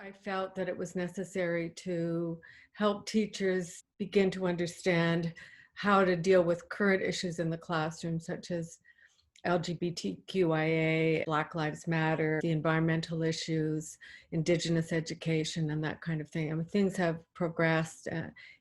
I felt that it was necessary to help teachers begin to understand how to deal with current issues in the classroom, such as LGBTQIA, Black Lives Matter, the environmental issues, Indigenous education, and that kind of thing. I mean, things have progressed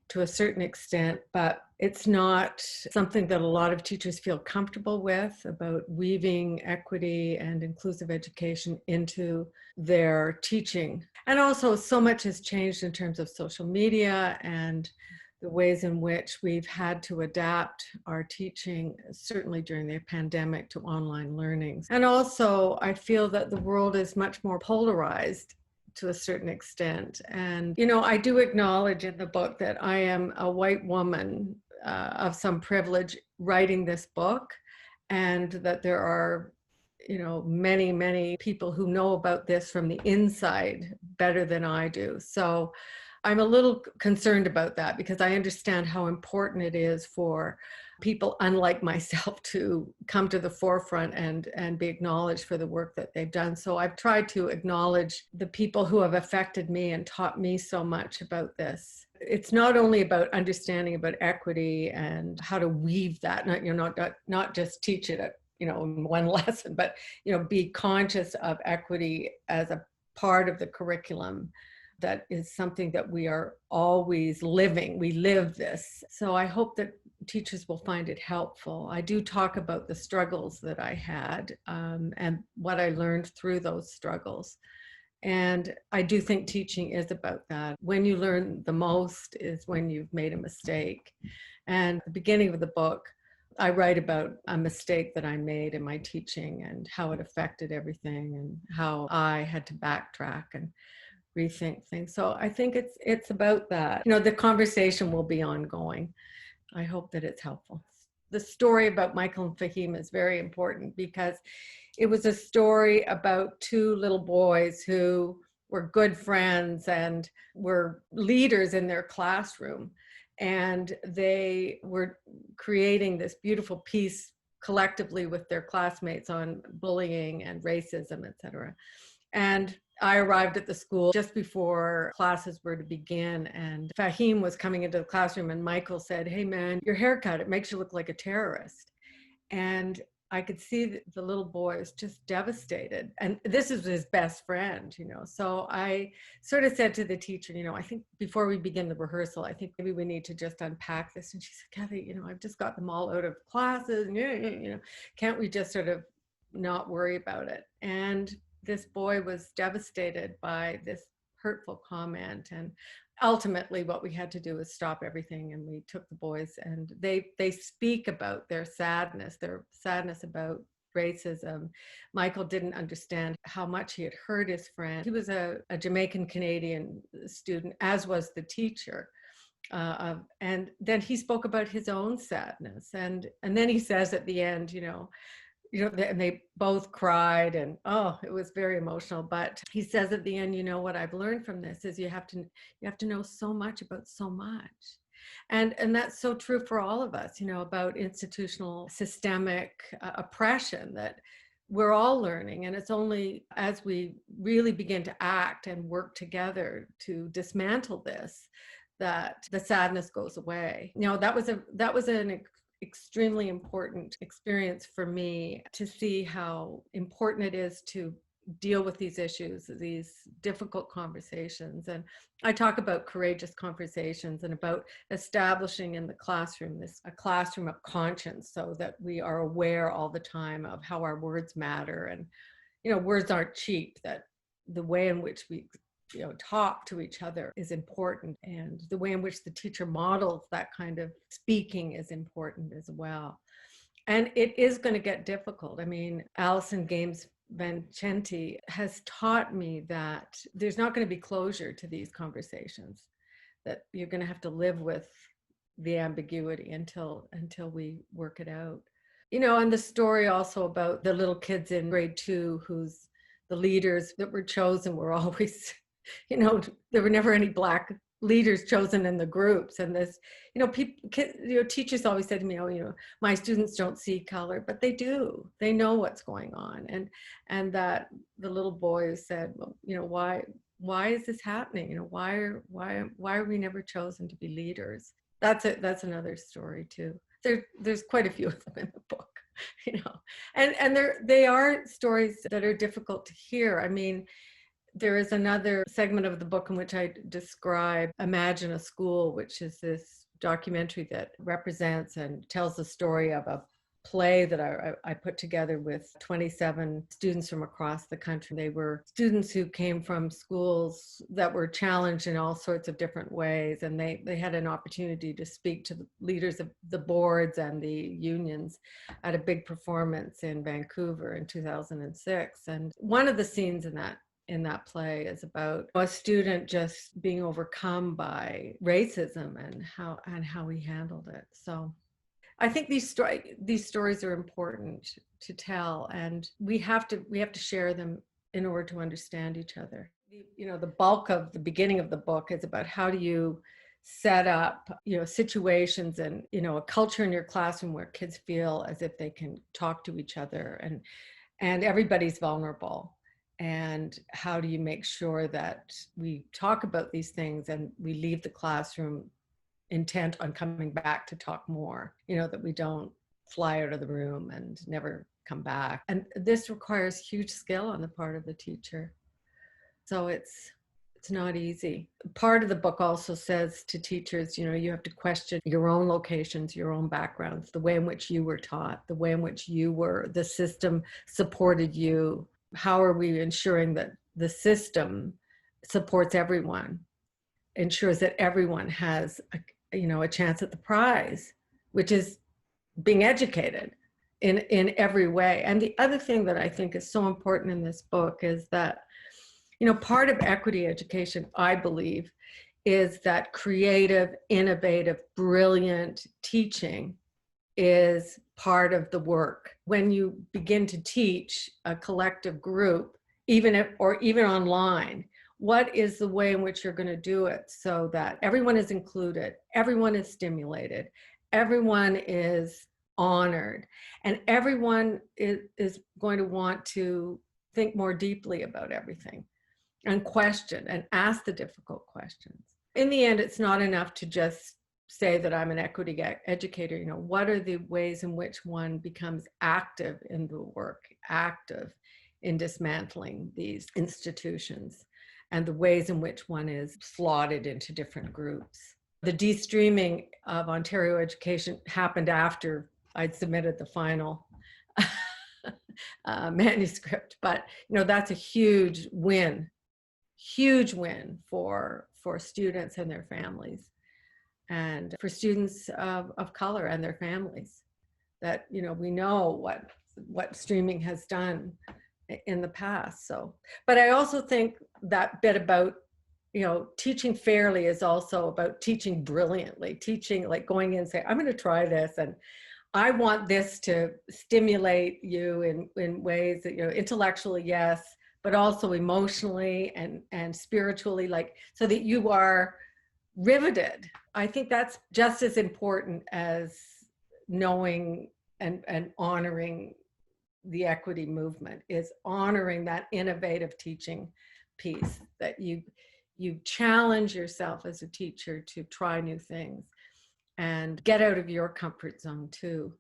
to a certain extent, but it's not something that a lot of teachers feel comfortable with, about weaving equity and inclusive education into their teaching. And also, so much has changed in terms of social media and the ways in which we've had to adapt our teaching, certainly during the pandemic, to online learning. And also, I feel that the world is much more polarized to a certain extent. And, I do acknowledge in the book that I am a white woman of some privilege writing this book, and that there are many, many people who know about this from the inside better than I do. So I'm a little concerned about that, because I understand how important it is for people unlike myself to come to the forefront and be acknowledged for the work that they've done. So I've tried to acknowledge the people who have affected me and taught me so much about this. It's not only about understanding about equity and how to weave that, not just teach it at in one lesson, but be conscious of equity as a part of the curriculum. That is something that we are always living. We live this. So I hope that teachers will find it helpful. I do talk about the struggles that I had and what I learned through those struggles. And I do think teaching is about that. When you learn the most is when you've made a mistake. And at the beginning of the book, I write about a mistake that I made in my teaching and how it affected everything and how I had to backtrack and rethink things. So I think it's about that. The conversation will be ongoing. I hope that it's helpful. The story about Michael and Fahim is very important, because it was a story about two little boys who were good friends and were leaders in their classroom. And they were creating this beautiful piece collectively with their classmates on bullying and racism, et cetera. And I arrived at the school just before classes were to begin, and Fahim was coming into the classroom, and Michael said, "Hey man, your haircut, it makes you look like a terrorist." And I could see that the little boy was just devastated. And this is his best friend, So I sort of said to the teacher, I think before we begin the rehearsal, I think maybe we need to just unpack this. And she said, "Kathy, I've just got them all out of classes. Can't we just sort of not worry about it?" And this boy was devastated by this hurtful comment. And ultimately what we had to do was stop everything, and we took the boys, and they speak about their sadness about racism. Michael didn't understand how much he had hurt his friend. He was a Jamaican Canadian student, as was the teacher. And then he spoke about his own sadness. And then he says at the end, and they both cried, and it was very emotional. But he says at the end, what I've learned from this is you have to know so much about so much. And that's so true for all of us, about institutional systemic oppression that we're all learning. And it's only as we really begin to act and work together to dismantle this that the sadness goes away. That was an extremely important experience for me, to see how important it is to deal with these issues, these difficult conversations. And I talk about courageous conversations and about establishing in the classroom a classroom of conscience, so that we are aware all the time of how our words matter. And words aren't cheap, that the way in which we talk to each other is important, and the way in which the teacher models that kind of speaking is important as well. And it is going to get difficult. I mean, Alison Games Vincenti has taught me that there's not going to be closure to these conversations, that you're going to have to live with the ambiguity until we work it out. And the story also about the little kids in grade 2 who's the leaders that were chosen were always there were never any Black leaders chosen in the groups. And this, teachers always said to me, my students don't see color, but they do. They know what's going on. And that the little boy said, well, why is this happening? Why are we never chosen to be leaders? That's another story too. There's quite a few of them in the book, and they are stories that are difficult to hear. I mean, there is another segment of the book in which I describe Imagine a School, which is this documentary that represents and tells the story of a play that I put together with 27 students from across the country. They were students who came from schools that were challenged in all sorts of different ways, and they had an opportunity to speak to the leaders of the boards and the unions at a big performance in Vancouver in 2006. And one of the scenes in that play is about a student just being overcome by racism and how he handled it. So I think these stories are important to tell, and we have to share them in order to understand each other. The bulk of the beginning of the book is about how do you set up, situations and, a culture in your classroom where kids feel as if they can talk to each other, and everybody's vulnerable. And how do you make sure that we talk about these things and we leave the classroom intent on coming back to talk more, that we don't fly out of the room and never come back. And this requires huge skill on the part of the teacher. So it's not easy. Part of the book also says to teachers, you have to question your own locations, your own backgrounds, the way in which you were taught, the way in which the system supported you. How are we ensuring that the system supports everyone, ensures that everyone has a chance at the prize, which is being educated in every way. And the other thing that I think is so important in this book is that, part of equity education, I believe, is that creative, innovative, brilliant teaching is part of the work. When you begin to teach a collective group, even online, what is the way in which you're going to do it so that everyone is included, everyone is stimulated, everyone is honored, and everyone is going to want to think more deeply about everything and question and ask the difficult questions. In the end, it's not enough to just say that I'm an equity educator. What are the ways in which one becomes active in the work, active in dismantling these institutions, and the ways in which one is slotted into different groups. The de-streaming of Ontario education happened after I'd submitted the final manuscript, but that's a huge win for students and their families, and for students of color and their families. That we know what streaming has done in the past. So, but I also think that bit about, teaching fairly is also about teaching brilliantly, teaching like going in and say, I'm going to try this, and I want this to stimulate you in ways that, intellectually, yes, but also emotionally and spiritually, like, so that you are riveted. I think that's just as important as knowing and honoring the equity movement, is honoring that innovative teaching piece, that you challenge yourself as a teacher to try new things and get out of your comfort zone too.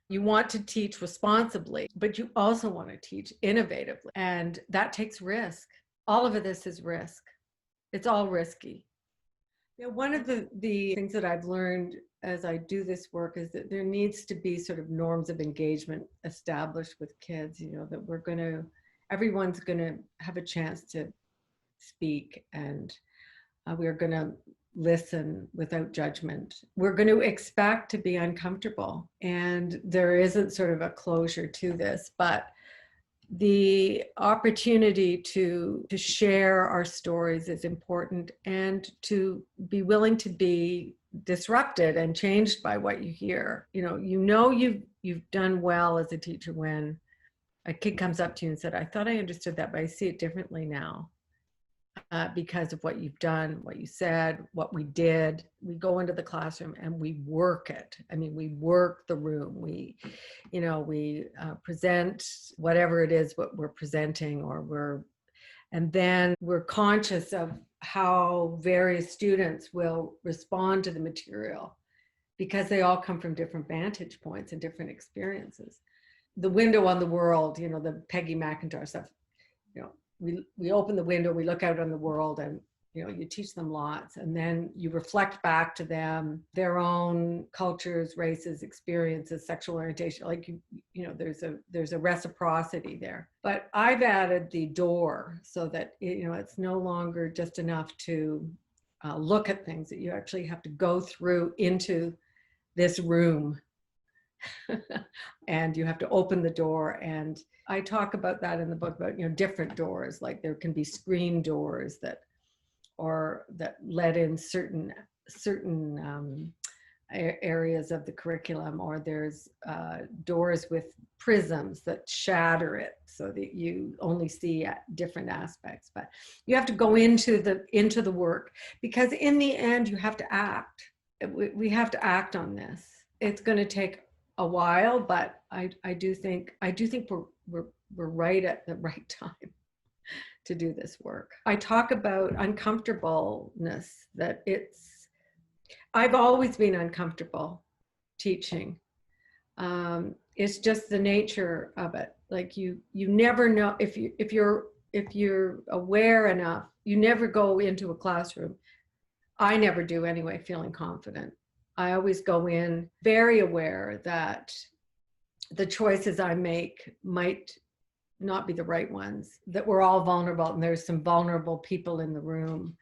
You want to teach responsibly, but you also want to teach innovatively, and that takes risk. All of this is risk. It's all risky. One of the things that I've learned as I do this work is that there needs to be sort of norms of engagement established with kids, that everyone's going to have a chance to speak, and we're going to listen without judgment. We're going to expect to be uncomfortable, and there isn't sort of a closure to this, but the opportunity to share our stories is important, and to be willing to be disrupted and changed by what you hear. You've done well as a teacher when a kid comes up to you and said, I thought I understood that, but I see it differently now. Because of what you've done, what you said, what we did. We go into the classroom and we work it. I mean, we work the room. We present whatever it is, what we're presenting, or And then we're conscious of how various students will respond to the material because they all come from different vantage points and different experiences. The window on the world, the Peggy McIntyre stuff, we open the window, we look out on the world, and you teach them lots, and then you reflect back to them their own cultures, races, experiences, sexual orientation. Like there's a reciprocity there. But I've added the door so that it's no longer just enough to look at things, that you actually have to go through into this room and you have to open the door. And I talk about that in the book, about different doors. Like there can be screen doors that let in certain areas of the curriculum, or there's doors with prisms that shatter it so that you only see different aspects. But you have to go into the work, because in the end you have to act. We have to act on this. It's going to take a while, but I do think we're right at the right time to do this work. I talk about uncomfortableness, that I've always been uncomfortable teaching. It's just the nature of it. Like you never know if you're aware enough, you never go into a classroom. I never do anyway, feeling confident. I always go in very aware that the choices I make might not be the right ones, that we're all vulnerable and there's some vulnerable people in the room.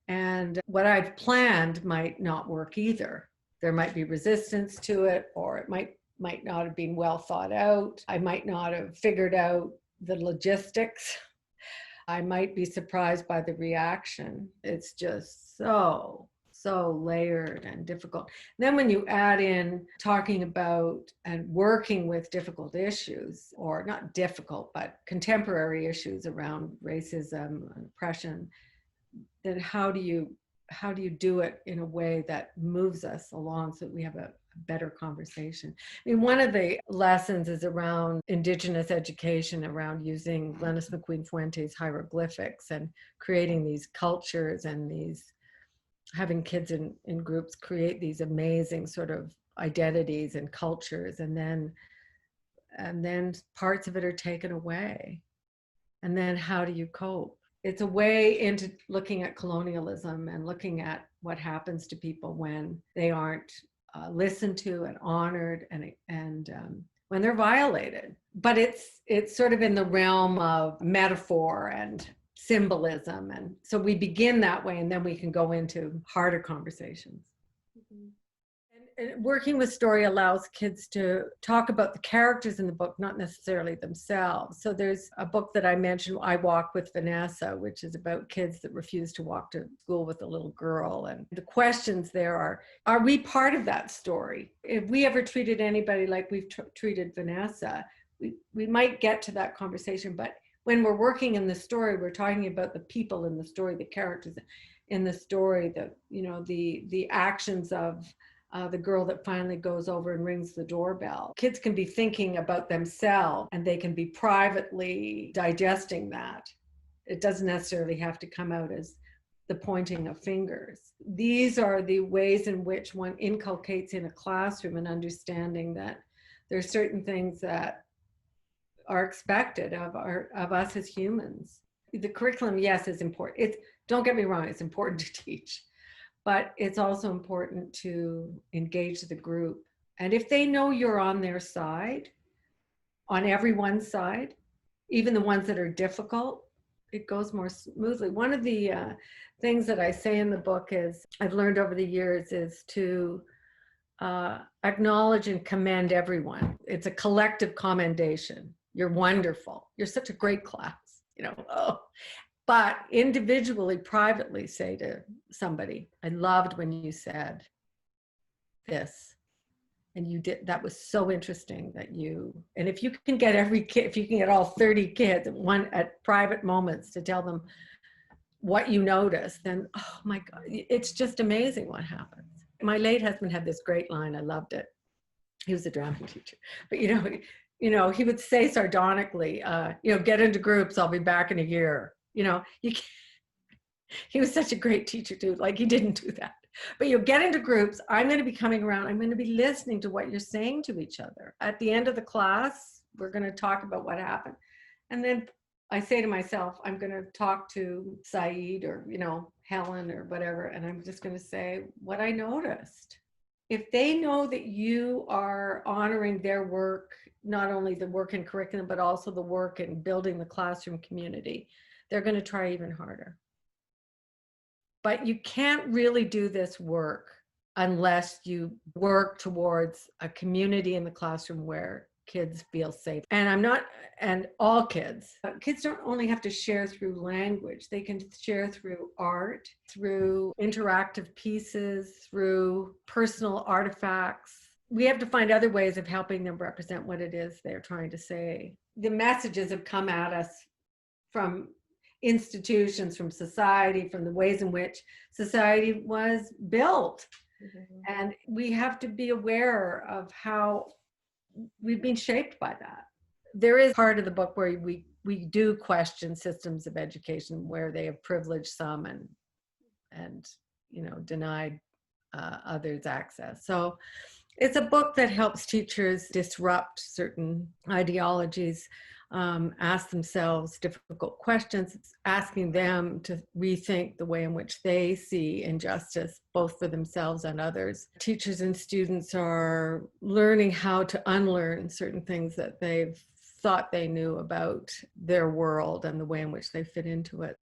And what I've planned might not work either. There might be resistance to it, or it might not have been well thought out. I might not have figured out the logistics. I might be surprised by the reaction. It's just so layered and difficult. Then when you add in talking about and working with difficult issues, or not difficult, but contemporary issues around racism and oppression, then how do you do it in a way that moves us along so that we have a better conversation? I mean, one of the lessons is around Indigenous education, around using Glenys McQueen-Fuentes hieroglyphics and creating these cultures, and having kids in groups create these amazing sort of identities and cultures, and then parts of it are taken away. And then how do you cope? It's a way into looking at colonialism and looking at what happens to people when they aren't listened to and honored, and when they're violated. But it's sort of in the realm of metaphor and symbolism, and so we begin that way, and then we can go into harder conversations. Mm-hmm. And working with story allows kids to talk about the characters in the book, not necessarily themselves. So there's a book that I mentioned, I Walk with Vanessa, which is about kids that refuse to walk to school with a little girl. And the questions there are we part of that story? If we ever treated anybody like we've treated Vanessa, we might get to that conversation. But when we're working in the story, we're talking about the people in the story, the characters in the story, the actions of the girl that finally goes over and rings the doorbell. Kids can be thinking about themselves, and they can be privately digesting that. It doesn't necessarily have to come out as the pointing of fingers. These are the ways in which one inculcates in a classroom an understanding that there are certain things that are expected of us as humans. The curriculum, yes, is important. Don't get me wrong, it's important to teach. But it's also important to engage the group. And if they know you're on their side, on everyone's side, even the ones that are difficult, it goes more smoothly. One of the things that I say in the book is, I've learned over the years, is to acknowledge and commend everyone. It's a collective commendation. You're wonderful. You're such a great class, But individually, privately say to somebody, I loved when you said this, and you did, that was so interesting and if you can get every kid, if you can get all 30 kids at private moments to tell them what you noticed, then, oh my God, it's just amazing what happens. My late husband had this great line, I loved it. He was a drama teacher, but he would say sardonically, get into groups, I'll be back in a year. You know, he was such a great teacher too. Like, he didn't do that. But you get into groups. I'm going to be coming around. I'm going to be listening to what you're saying to each other. At the end of the class, we're going to talk about what happened. And then I say to myself, I'm going to talk to Saeed or, you know, Helen or whatever. And I'm just going to say what I noticed. If they know that you are honoring their work, not only the work in curriculum, but also the work in building the classroom community, they're going to try even harder. But you can't really do this work unless you work towards a community in the classroom where kids feel safe. And all kids don't only have to share through language. They can share through art, through interactive pieces, through personal artifacts. We have to find other ways of helping them represent what it is they're trying to say. The messages have come at us from institutions, from society, from the ways in which society was built. And we have to be aware of how we've been shaped by that. There is part of the book where we do question systems of education where they have privileged some and you know, denied others access. So it's a book that helps teachers disrupt certain ideologies, ask themselves difficult questions. It's asking them to rethink the way in which they see injustice, both for themselves and others. Teachers and students are learning how to unlearn certain things that they've thought they knew about their world and the way in which they fit into it.